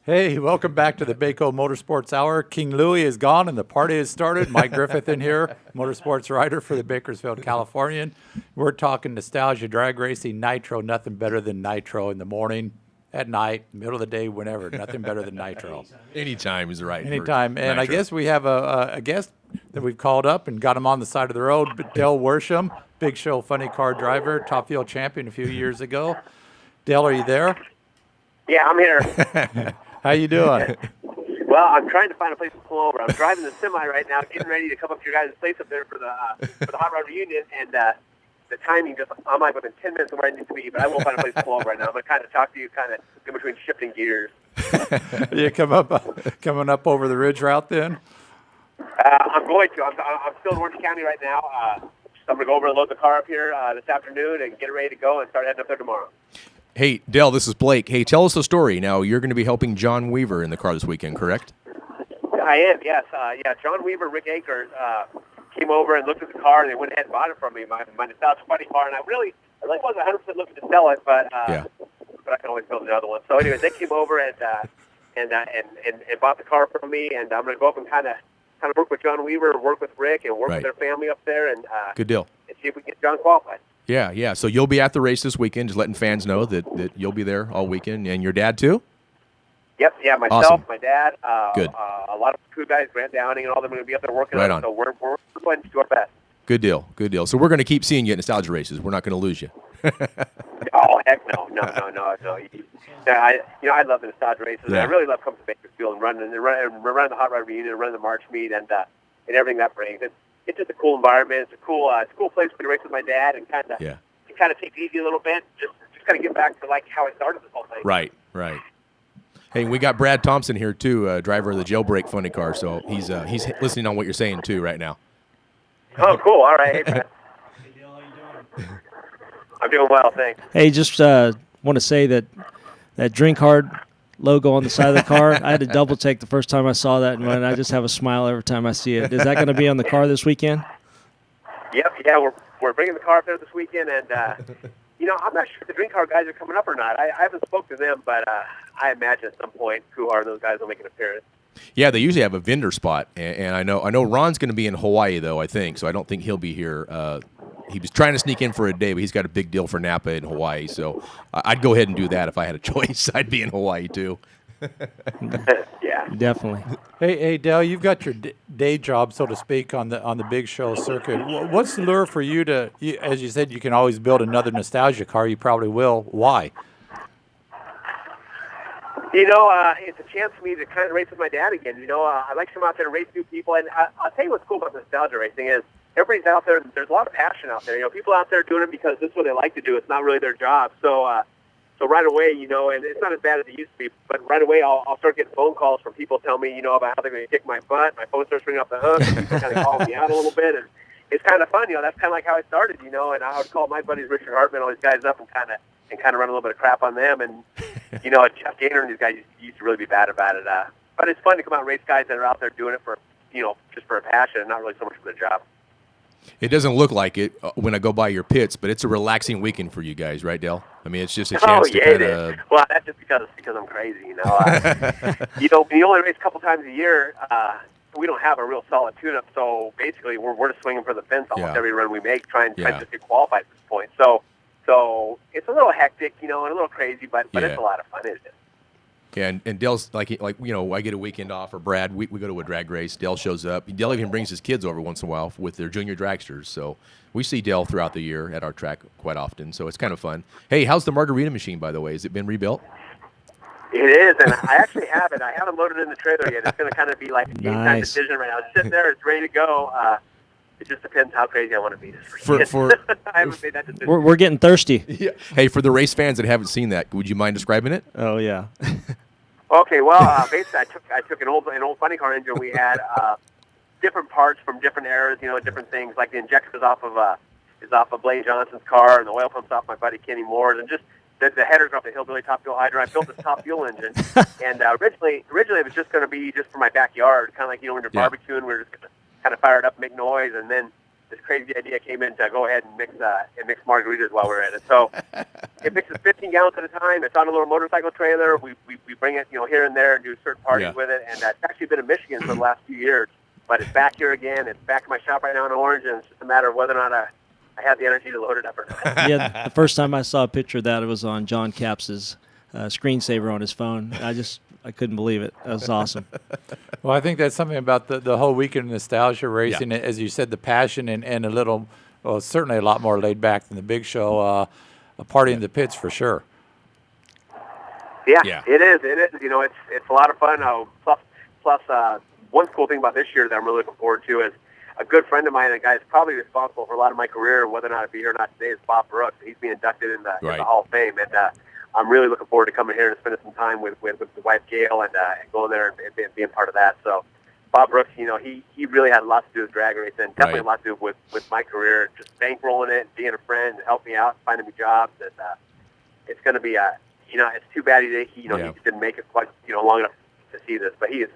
Hey, welcome back to the Baco Motorsports Hour. King Louie is gone and the party has started. Mike Griffith in here, motorsports writer for the Bakersfield Californian. We're talking nostalgia, drag racing, nitro. Nothing better than nitro in the morning, at night, middle of the day, whenever. Nothing better than nitro. Anytime is right. Anytime. And nitro. I guess we have a guest that we've called up and got him on the side of the road, Dale Worsham, Big Show Funny Car driver, top field champion a few years ago. Dale, are you there? Yeah, I'm here. How you doing? Well, I'm trying to find a place to pull over. I'm driving the semi right now, getting ready to come up to your guys' place up there for the hot rod reunion, and the timing just, I'm like within 10 minutes of where I need to be, but I won't find a place to pull over right now. I'm going to kind of talk to you kind of in between shifting gears. You coming up over the ridge route then? I'm going to. I'm still in Orange County right now. I'm going to go over and load the car up here this afternoon and get it ready to go and start heading up there tomorrow. Hey, Dale, this is Blake. Hey, tell us the story. Now, you're going to be helping John Weaver in the car this weekend, correct? I am, yes. John Weaver, Rick Akers came over and looked at the car, and they went ahead and bought it from me, my Nostalgia Funny Car. And I really wasn't 100% looking to sell it, but I can always build another one. So, anyways, they came over and bought the car from me, and I'm going to go up and kind of work with John Weaver, work with Rick, and work with their family up there, and good deal. And see if we can get John qualified. Yeah. So you'll be at the race this weekend, just letting fans know that you'll be there all weekend, and your dad too? Yep, yeah, myself, awesome. My dad, Good. A lot of crew guys, Grant Downing, and all of them are going to be up there working right on it, so we're going to do our best. Good deal. So we're going to keep seeing you at nostalgia races. We're not going to lose you. Oh, heck no. I love the nostalgia races. Yeah. I really love coming to Bakersfield and running the hot rod reunion and running the March meet and everything that brings. It's just a cool environment. It's a cool place for me to race with my dad and kind of take it easy a little bit. Just kind of get back to like how I started this whole thing. Right. Hey, we got Brad Thompson here too, driver of the Jailbreak Funny Car. So he's listening on what you're saying too right now. Oh, cool. All right. Hey, Brad. Hey, Dale, how you doing? I'm doing well, thanks. Hey, just want to say that Drink Hard logo on the side of the car, I had to double check the first time I saw that, and I just have a smile every time I see it. Is that going to be on the car this weekend? Yep, yeah, we're bringing the car up there this weekend, and I'm not sure if the Drink Car guys are coming up or not. I haven't spoken to them, but I imagine at some point those guys will make an appearance. Yeah, they usually have a vendor spot, and I know Ron's going to be in Hawaii though, I think, so I don't think he'll be here. He was trying to sneak in for a day, but he's got a big deal for Napa in Hawaii, so I'd go ahead and do that if I had a choice. I'd be in Hawaii too. Yeah, definitely. Hey, Dale, you've got your day job, so to speak, on the Big Show circuit. What's the lure for you to, as you said, you can always build another nostalgia car. You probably will. Why? It's a chance for me to kind of race with my dad again. I like to come out there and race new people, and I'll tell you what's cool about nostalgia racing is everybody's out there. There's a lot of passion out there. People out there doing it because this is what they like to do. It's not really their job. So right away, and it's not as bad as it used to be, but right away I'll start getting phone calls from people telling me, about how they're going to kick my butt. My phone starts ringing off the hook. People kind of call me out a little bit, and it's kind of fun. That's kind of like how I started. And I would call my buddies Richard Hartman, all these guys up, and kind of run a little bit of crap on them. And Jeff Gaynor and these guys used to really be bad about it. But it's fun to come out and race guys that are out there doing it for just for a passion and not really so much for the job. It doesn't look like it when I go by your pits, but it's a relaxing weekend for you guys, right, Dale? I mean, it's just a chance to kind of. Well, that's just because I'm crazy, we only race a couple times a year. We don't have a real solid tune-up, so basically we're just swinging for the fence almost every run we make, trying to get qualified at this point. So it's a little hectic, and a little crazy, but it's a lot of fun, isn't it? Yeah, and Dale's like I get a weekend off, or Brad, we go to a drag race. Dale shows up. Dale even brings his kids over once in a while with their junior dragsters. So we see Dale throughout the year at our track quite often. So it's kind of fun. Hey, how's the margarita machine, by the way? Has it been rebuilt? It is, and I actually have it. I haven't loaded it in the trailer yet. It's going to kind of be like a game-time decision right now. It's sitting there. It's ready to go. It just depends how crazy I want to be this weekend. I haven't made that decision. We're getting thirsty. Yeah. Hey, for the race fans that haven't seen that, would you mind describing it? Oh, yeah. Okay, well, basically, I took an old funny car engine. We had different parts from different eras, different things. Like the injector is off of Blaine Johnson's car, and the oil pump's off my buddy Kenny Moore's, and just the headers off the Hillbilly Top Fuel Hydrant. I built this top fuel engine, and originally it was just going to be just for my backyard, kind of like when you're barbecuing, we're just going to kind of fire it up, make noise, and then this crazy idea came in to go ahead and mix margaritas while we're at it. So it mixes 15 gallons at a time. It's on a little motorcycle trailer. We bring it, here and there and do certain parties with it. And it's actually been in Michigan for the last few years. But it's back here again. It's back in my shop right now in Orange, and it's just a matter of whether or not I have the energy to load it up or not. Yeah, the first time I saw a picture of that, it was on John Caps's screensaver on his phone. I couldn't believe it. That was awesome. Well, I think that's something about the whole weekend of nostalgia racing. As you said, the passion and a little, well, certainly a lot more laid back than the big show. A party in the pits for sure. Yeah, it is. It's a lot of fun. Plus, one cool thing about this year that I'm really looking forward to is a good friend of mine, a guy that's probably responsible for a lot of my career, whether or not I be here or not today, is Bob Brooks. He's being inducted in the Hall of Fame, and I'm really looking forward to coming here and spending some time with the wife Gail and going there and being part of that. So Bob Brooks, he really had a lot to do with drag racing, definitely a lot to do with my career, just bankrolling it, being a friend, helping me out, finding me jobs. And it's going to be it's too bad he just didn't make it quite long enough to see this, but he's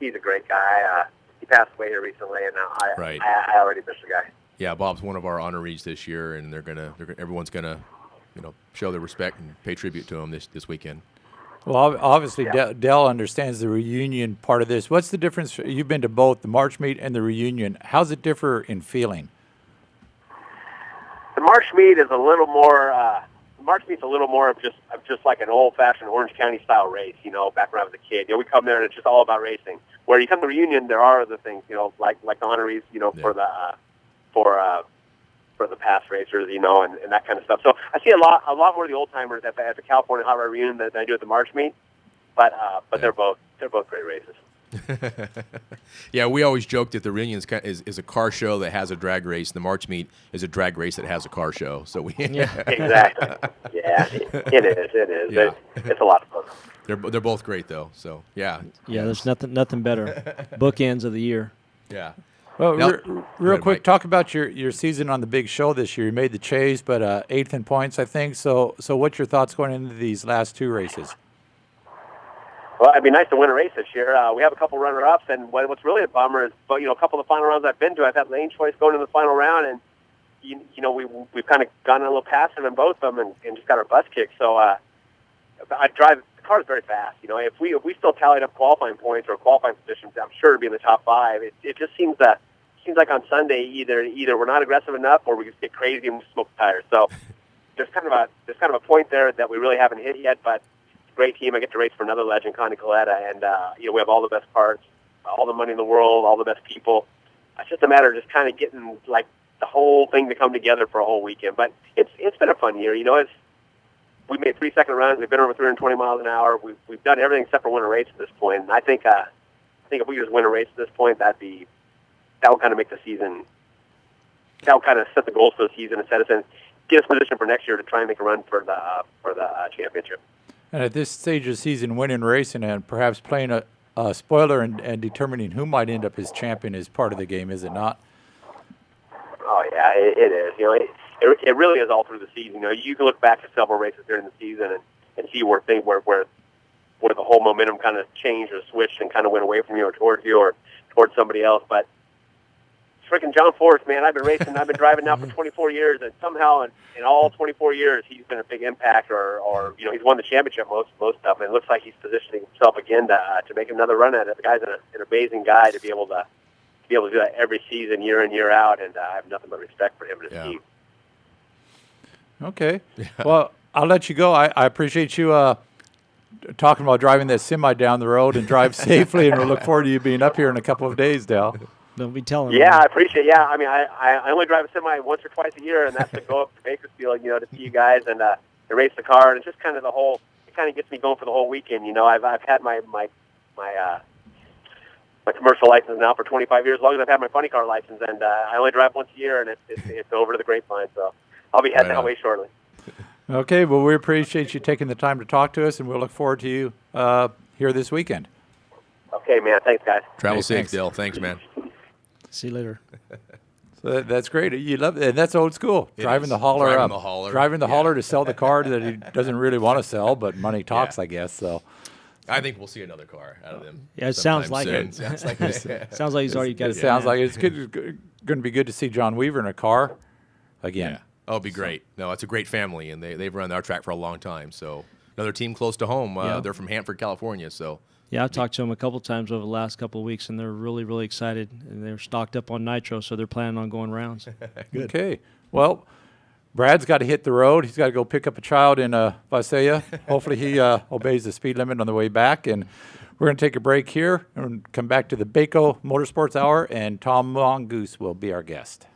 a great guy. He passed away here recently, and I already miss the guy. Yeah, Bob's one of our honorees this year, and everyone's gonna show their respect and pay tribute to him this weekend. Well, obviously, Dell understands the reunion part of this. What's the difference? You've been to both the March meet and the reunion. How's it differ in feeling? The March meet is a little more. March meet's a little more of just like an old-fashioned Orange County style race. Back when I was a kid, we come there and it's just all about racing. Where you come to the reunion, there are other things, like the honorees, for the past racers, and that kind of stuff. So I see a lot more of the old timers at the California Hot Rod Reunion than I do at the March meet. But they're both great races. Yeah, we always joked that the reunion is a car show that has a drag race. The March meet is a drag race that has a car show. So exactly. Yeah, it is. Yeah. It's a lot of fun. They're both great though. So yeah. There's nothing better. Bookends of the year. Yeah. Well, Now, real quick, Mike. talk about your season on the big show this year. You made the chase, but 8th in points, I think. So what's your thoughts going into these last two races? Well, it'd be nice to win a race this year. We have a couple runner-ups, and what's really a bummer is, a couple of the final rounds I've been to, I've had lane choice going in the final round, and we've kind of gone a little passive in both of them and just got our butts kicked. So I drive. The car is very fast. If we still tallied up qualifying points or qualifying positions, I'm sure it'd be in the top 5. It just seems like on Sunday either we're not aggressive enough or we just get crazy and smoke tires. So there's kind of a point there that we really haven't hit yet, but. Great team. I get to race for another legend, Connie Coletta, and we have all the best parts, all the money in the world, all the best people. It's just a matter of just kind of getting like the whole thing to come together for a whole weekend. But it's been a fun year. We made 3 second runs. We've been over 320 miles an hour. We've done everything except for win a race at this point. And I think if we just win a race at this point, that would kind of make the season. That would kind of set the goals for the season and set us in, get us in position for next year to try and make a run for the championship. And at this stage of the season, winning racing and perhaps playing a spoiler and determining who might end up as champion is part of the game, is it not? Oh yeah, it is. It really is all through the season. You can look back at several races during the season and see where the whole momentum kind of changed or switched and kind of went away from you or towards you or towards somebody else. But freaking John Forrest, man, I've been driving now for 24 years, and somehow in all 24 years he's been a big impact, or he's won the championship most of them. And it looks like he's positioning himself again to make another run at it. The guy's an amazing guy to be able to do that every season, year in, year out, and I have nothing but respect for him and his team. Okay. Yeah. Well, I'll let you go. I appreciate you talking about driving that semi down the road and drive safely, and we'll look forward to you being up here in a couple of days, Dal. Don't be telling me. I appreciate it. Yeah, I mean, I only drive a semi once or twice a year, and that's to go up to Bakersfield, to see you guys and to race the car. And it's just kind of it kind of gets me going for the whole weekend. I've had my commercial license now for 25 years, as long as I've had my funny car license, and I only drive once a year, and it's over to the grapevine. So I'll be heading that way shortly. Okay, well, we appreciate you taking the time to talk to us, and we'll look forward to you here this weekend. Okay, man. Thanks, guys. Travel safe, Dale. Thanks, man. See you later. So that's great. You love it, and that's old school. Driving the hauler up. Driving the hauler to sell the car that he doesn't really want to sell, but money talks, I guess. So I think we'll see another car out of them. Yeah, it sounds like it. Sounds like sounds like he's already got it. Sounds like it's good. going to be good to see John Weaver in a car again. Yeah. Oh, it'd be great. No, it's a great family, and they've run our track for a long time. So another team close to home. Yeah. They're from Hanford, California. So Yeah, I've talked to them a couple times over the last couple of weeks, and they're really, really excited. And they're stocked up on nitro, so they're planning on going rounds. Good. Okay. Well, Brad's got to hit the road. He's got to go pick up a child in Visalia. Hopefully he obeys the speed limit on the way back. And we're going to take a break here and come back to the Baco Motorsports Hour, and Tom Mongoose will be our guest.